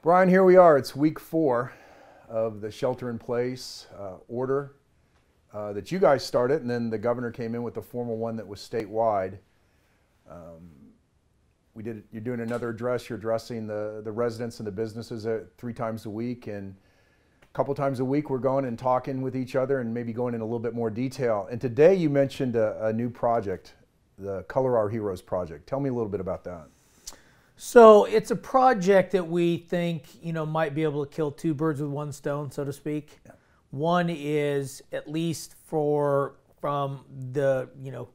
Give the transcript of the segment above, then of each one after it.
Brian, here we are. It's week 4 of the shelter-in-place order that you guys started, and then the governor came in with the formal one that was statewide. You're doing another address. You're addressing the residents and the businesses 3 times a week, and a couple times a week we're going and talking with each other and maybe going in a little bit more detail. And today you mentioned a new project, the Color Our Heroes project. Tell me a little bit about that. So it's a project that we think, might be able to kill 2 birds with 1 stone, so to speak. Yeah. One is at least from the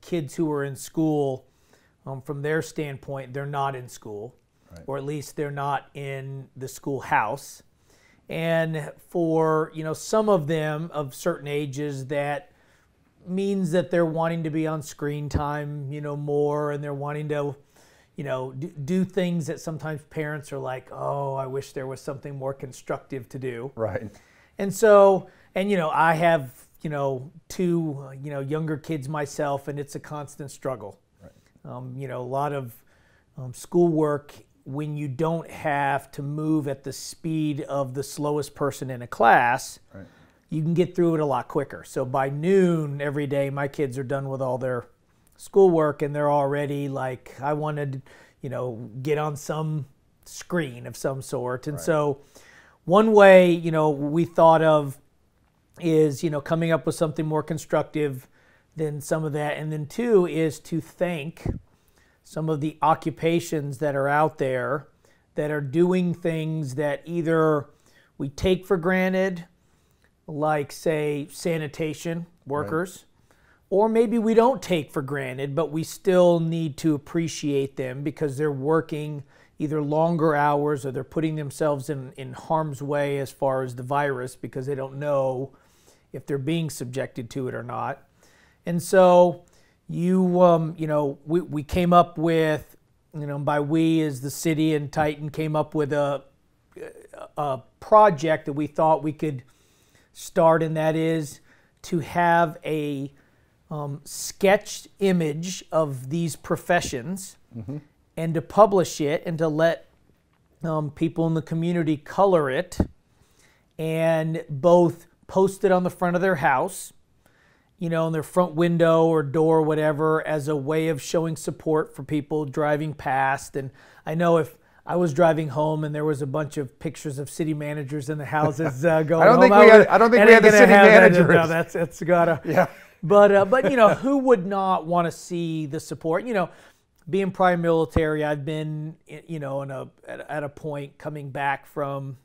kids who are in school, from their standpoint, they're not in school, right, or at least they're not in the schoolhouse. And for some of them of certain ages, that means that they're wanting to be on screen time, more, and they're wanting to do things that sometimes parents are like, oh, I wish there was something more constructive to do. Right. And so, I have, 2, younger kids myself, and it's a constant struggle. Right. A lot of schoolwork when you don't have to move at the speed of the slowest person in a class, right, you can get through it a lot quicker. So by noon every day, my kids are done with all their schoolwork and they're already like, I wanted, get on some screen of some sort. And right, so one way, we thought of is, coming up with something more constructive than some of that. And then 2 is to thank some of the occupations that are out there that are doing things that either we take for granted, like say sanitation workers, right, or maybe we don't take for granted, but we still need to appreciate them because they're working either longer hours or they're putting themselves in harm's way as far as the virus because they don't know if they're being subjected to it or not. And so we came up with, by we as the city and Titan came up with a project that we thought we could start, and that is to have a sketched image of these professions, mm-hmm, and to publish it and to let people in the community color it and both post it on the front of their house, in their front window or door or whatever, as a way of showing support for people driving past. And I know if I was driving home and there was a bunch of pictures of city managers in the houses going home. I don't think we had the city managers. No, that's gotta. Yeah. But who would not want to see the support? Being prior military, I've been at a point coming back from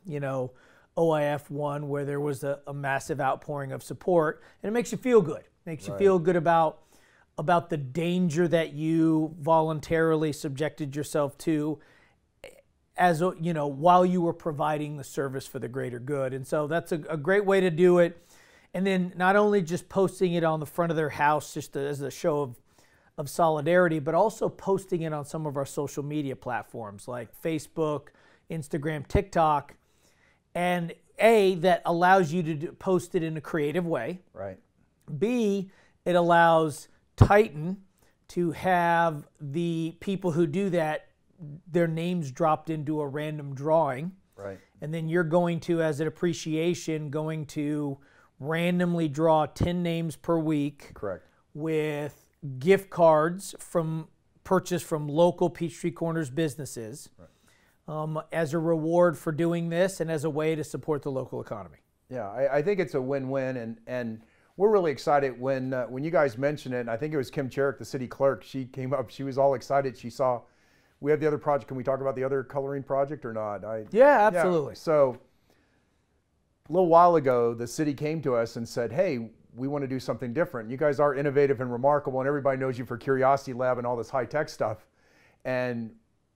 OIF 1 where there was a massive outpouring of support, and it makes you feel good. It makes you feel good about the danger that you voluntarily subjected yourself to, as while you were providing the service for the greater good. And so that's a great way to do it. And then not only just posting it on the front of their house just as a show of solidarity, but also posting it on some of our social media platforms like Facebook, Instagram, TikTok, and A, that allows you to post it in a creative way. Right. B, it allows Titan to have the people who do that, their names dropped into a random drawing. Right. And then you're going to, as an appreciation, going to randomly draw 10 names per week. Correct. With gift cards purchased from local Peachtree Corners businesses. Right. As a reward for doing this and as a way to support the local economy. Yeah, I think it's a win-win, and we're really excited when you guys mentioned it. And I think it was Kim Cherrick, the city clerk. She came up. She was all excited. She saw we have the other project. Can we talk about the other coloring project or not? Yeah, absolutely. Yeah. So a little while ago, the city came to us and said, "Hey, we want to do something different. You guys are innovative and remarkable, and everybody knows you for Curiosity Lab and all this high-tech stuff." And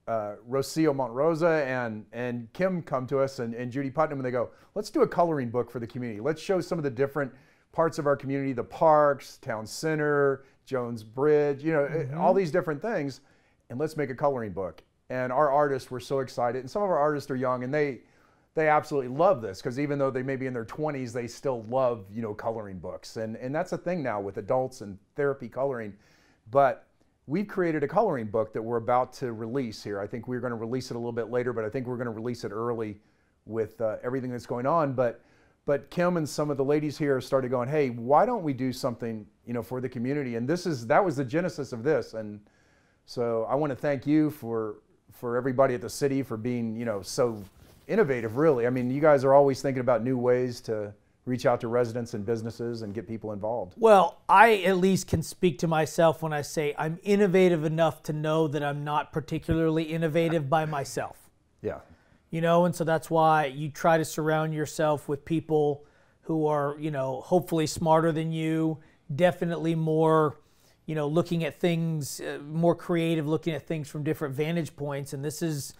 Rocio Montrosa and Kim come to us and Judy Putnam, and they go, let's do a coloring book for the community. Let's show some of the different parts of our community, the parks, town center, Jones Bridge, mm-hmm, all these different things, and let's make a coloring book. And our artists were so excited, and some of our artists are young, and they absolutely love this, because even though they may be in their 20s, they still love, coloring books. And that's a thing now with adults and therapy coloring. But we've created a coloring book that we're about to release here. I think we're going to release it a little bit later, but I think we're going to release it early with everything that's going on. But Kim and some of the ladies here started going, hey, why don't we do something, you know, for the community? And that was the genesis of this. And so I want to thank you for everybody at the city for being, you know, so innovative, really. I mean, you guys are always thinking about new ways to reach out to residents and businesses and get people involved. Well, I at least can speak to myself when I say I'm innovative enough to know that I'm not particularly innovative by myself. Yeah. You know, and so that's why you try to surround yourself with people who are, you know, hopefully smarter than you, definitely more, you know, looking at things, more creative, looking at things from different vantage points. And this is,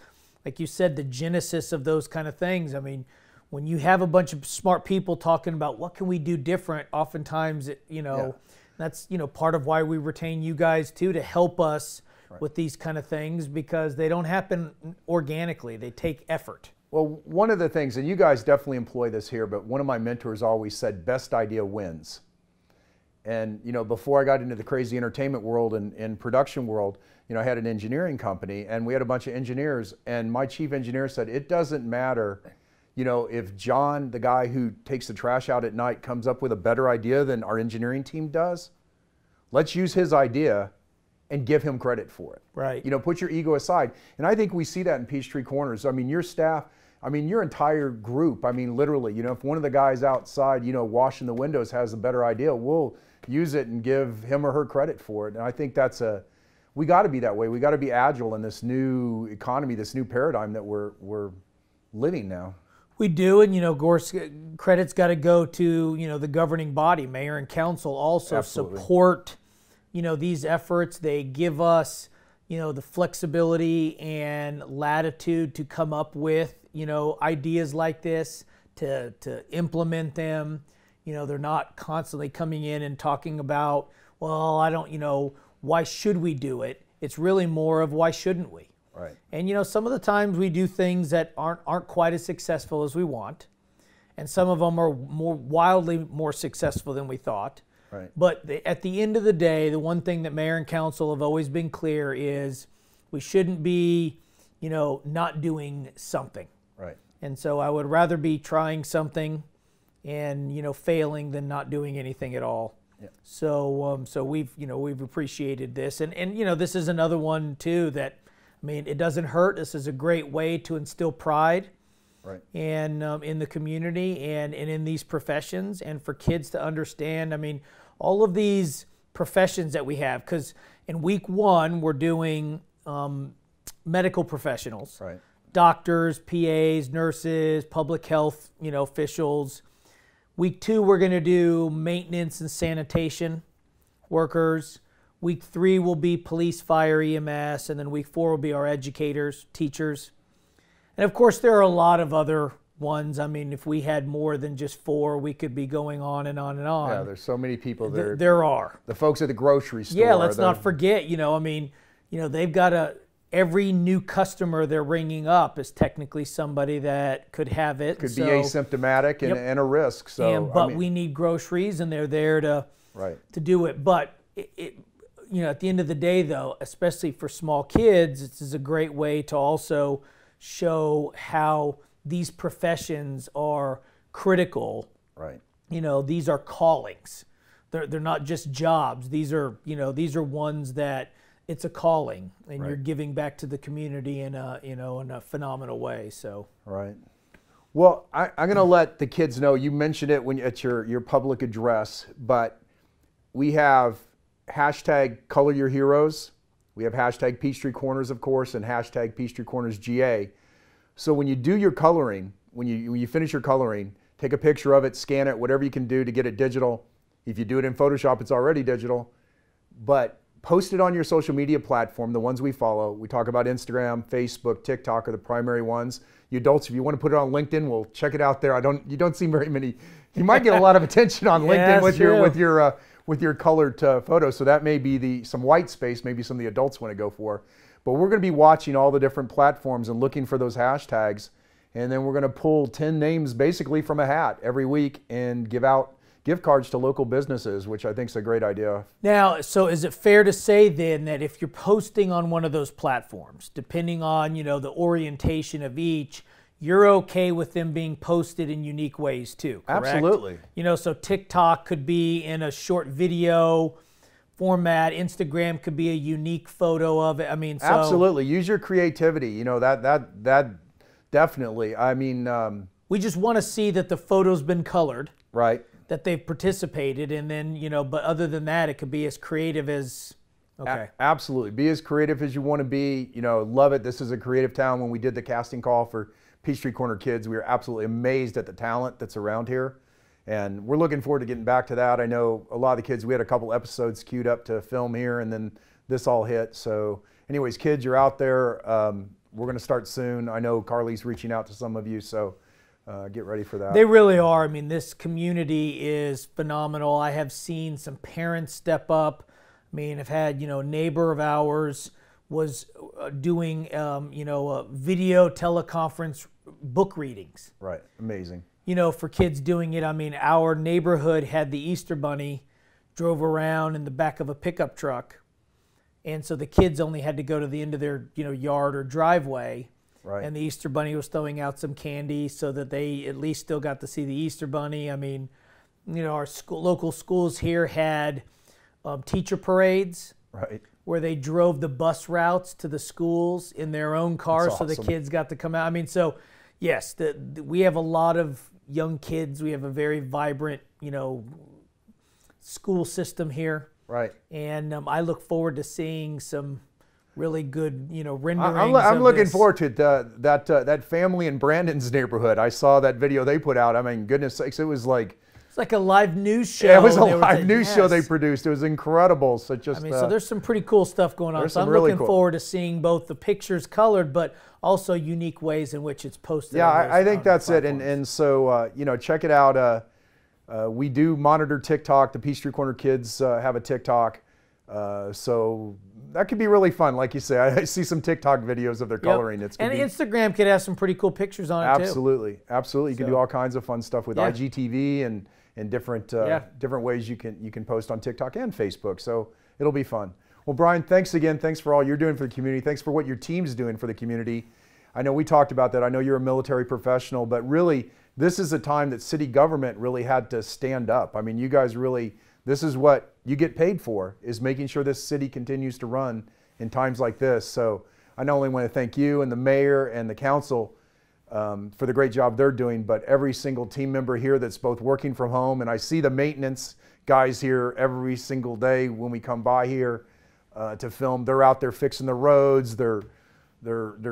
like you said, the genesis of those kind of things. I mean, when you have a bunch of smart people talking about what can we do different, oftentimes, you know, that's, you know, part of why we retain you guys too, to help us with these kind of things, because they don't happen organically. They take effort. Well, one of the things, and you guys definitely employ this here, but one of my mentors always said, best idea wins. And, you know, before I got into the crazy entertainment world and production world, you know, I had an engineering company and we had a bunch of engineers, and my chief engineer said, it doesn't matter, you know, if John, the guy who takes the trash out at night, comes up with a better idea than our engineering team does, let's use his idea and give him credit for it. Right. You know, put your ego aside. And I think we see that in Peachtree Corners. I mean, your staff, I mean, your entire group, I mean, literally, you know, if one of the guys outside, you know, washing the windows has a better idea, we'll use it and give him or her credit for it. And I think we got to be that way. We got to be agile in this new economy, this new paradigm that we're living now. We do, and, you know, of course, credit's got to go to, you know, the governing body, mayor and council also. Absolutely. Support, you know, these efforts. They give us, you know, the flexibility and latitude to come up with, you know, ideas like this, to implement them. You know, they're not constantly coming in and talking about, well, I don't, you know, why should we do it? It's really more of why shouldn't we? Right. And, you know, some of the times we do things that aren't quite as successful as we want, and some of them are wildly more successful than we thought. Right. But at the end of the day, the one thing that mayor and council have always been clear is we shouldn't be, you know, not doing something. Right. And so I would rather be trying something and, you know, failing than not doing anything at all. Yeah. So we've, you know, we've appreciated this, and you know, this is another one too that, I mean, it doesn't hurt. This is a great way to instill pride, right, and in the community and in these professions, and for kids to understand. I mean, all of these professions that we have, because in week 1 we're doing medical professionals, right, doctors, PAs, nurses, public health, you know, officials. Week 2 we're going to do maintenance and sanitation workers. Week 3 will be police, fire, EMS, and then week 4 will be our educators, teachers. And of course, there are a lot of other ones. I mean, if we had more than just 4, we could be going on and on and on. Yeah, there's so many people there. There are. The folks at the grocery store. Yeah, let's not forget, you know, I mean, you know, they've got every new customer they're ringing up is technically somebody that could have it. Could be asymptomatic and a risk. So, but I mean, we need groceries, and they're there to do it. But you know, at the end of the day, though, especially for small kids, this is a great way to also show how these professions are critical. Right. You know, these are callings. They're not just jobs. These are, you know, these are ones that it's a calling, and you're giving back to the community in a, you know, in a phenomenal way. So. Right. Well, I'm going to let the kids know. You mentioned it at your public address, but we have hashtag Color Your Heroes. We have hashtag Peachtree Corners, of course, and hashtag Peachtree Corners GA. So when you do your coloring, when you finish your coloring, take a picture of it, scan it, whatever you can do to get it digital. If you do it in Photoshop, it's already digital. But post it on your social media platform, the ones we follow. We talk about Instagram, Facebook, TikTok are the primary ones. You adults, if you want to put it on LinkedIn, we'll check it out there. You don't see very many. You might get a lot of attention on LinkedIn with your colored photos. So that may be some white space, maybe some of the adults want to go for. But we're going to be watching all the different platforms and looking for those hashtags. And then we're going to pull 10 names basically from a hat every week and give out gift cards to local businesses, which I think is a great idea. Now, so is it fair to say then that if you're posting on one of those platforms, depending on, the orientation of each, you're okay with them being posted in unique ways too, correct? Absolutely. So TikTok could be in a short video format. Instagram could be a unique photo of it. I mean, so absolutely. Use your creativity. That definitely. I mean, we just want to see that the photo's been colored. Right. That they've participated, and then, but other than that, it could be as creative as, okay. Absolutely. Be as creative as you want to be. Love it. This is a creative town. When we did the casting call for Peachtree Corner Kids, we were absolutely amazed at the talent that's around here. And we're looking forward to getting back to that. I know a lot of the kids, we had a couple episodes queued up to film here, and then this all hit. So anyways, kids, you're out there. We're going to start soon. I know Carly's reaching out to some of you, so get ready for that. They really are. I mean, this community is phenomenal. I have seen some parents step up. I mean, I've had, a neighbor of ours was doing, video teleconference book readings. Right. Amazing. For kids doing it. I mean, our neighborhood had the Easter Bunny drove around in the back of a pickup truck. And so the kids only had to go to the end of their, yard or driveway. Right. And the Easter Bunny was throwing out some candy so that they at least still got to see the Easter Bunny. I mean, our local schools here had teacher parades. Right. Where they drove the bus routes to the schools in their own cars. That's awesome. So the kids got to come out. I mean, so yes, we have a lot of young kids. We have a very vibrant, school system here. Right. And I look forward to seeing some really good, renderings. I'm looking forward to that family in Brandon's neighborhood. I saw that video they put out. I mean, goodness sakes, it was like. It's like a live news show. Yeah, it was a live news show they produced. It was incredible. So so there's some pretty cool stuff going on. So I'm really looking forward to seeing both the pictures colored, but also unique ways in which it's posted. Yeah, I think that's it. And so, check it out. We do monitor TikTok. The Peachtree Corner Kids have a TikTok. So that could be really fun. Like you say, I see some TikTok videos of their coloring. And Instagram could have some pretty cool pictures on it too. Absolutely. You can do all kinds of fun stuff with IGTV and different ways you can post on TikTok and Facebook. So it'll be fun. Well, Brian, thanks again. Thanks for all you're doing for the community. Thanks for what your team's doing for the community. I know we talked about that. I know you're a military professional, but really this is a time that city government really had to stand up. I mean, you guys really, this is what you get paid for, is making sure this city continues to run in times like this. So I not only want to thank you and the mayor and the council for the great job they're doing, but every single team member here that's both working from home, and I see the maintenance guys here every single day when we come by here to film. They're out there fixing the roads. They're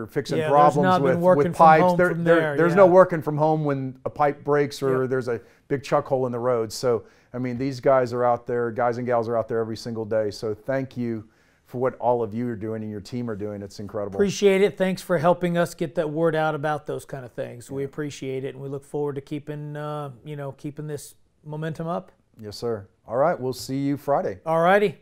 fixing problems with pipes. There's no working from home when a pipe breaks or there's a big chuck hole in the road. So I mean, these guys are out there, guys and gals are out there every single day. So thank you for what all of you are doing and your team are doing. It's incredible. Appreciate it. Thanks for helping us get that word out about those kind of things. We appreciate it, and we look forward to keeping keeping this momentum up. Yes, sir. All right, we'll see you Friday. All righty.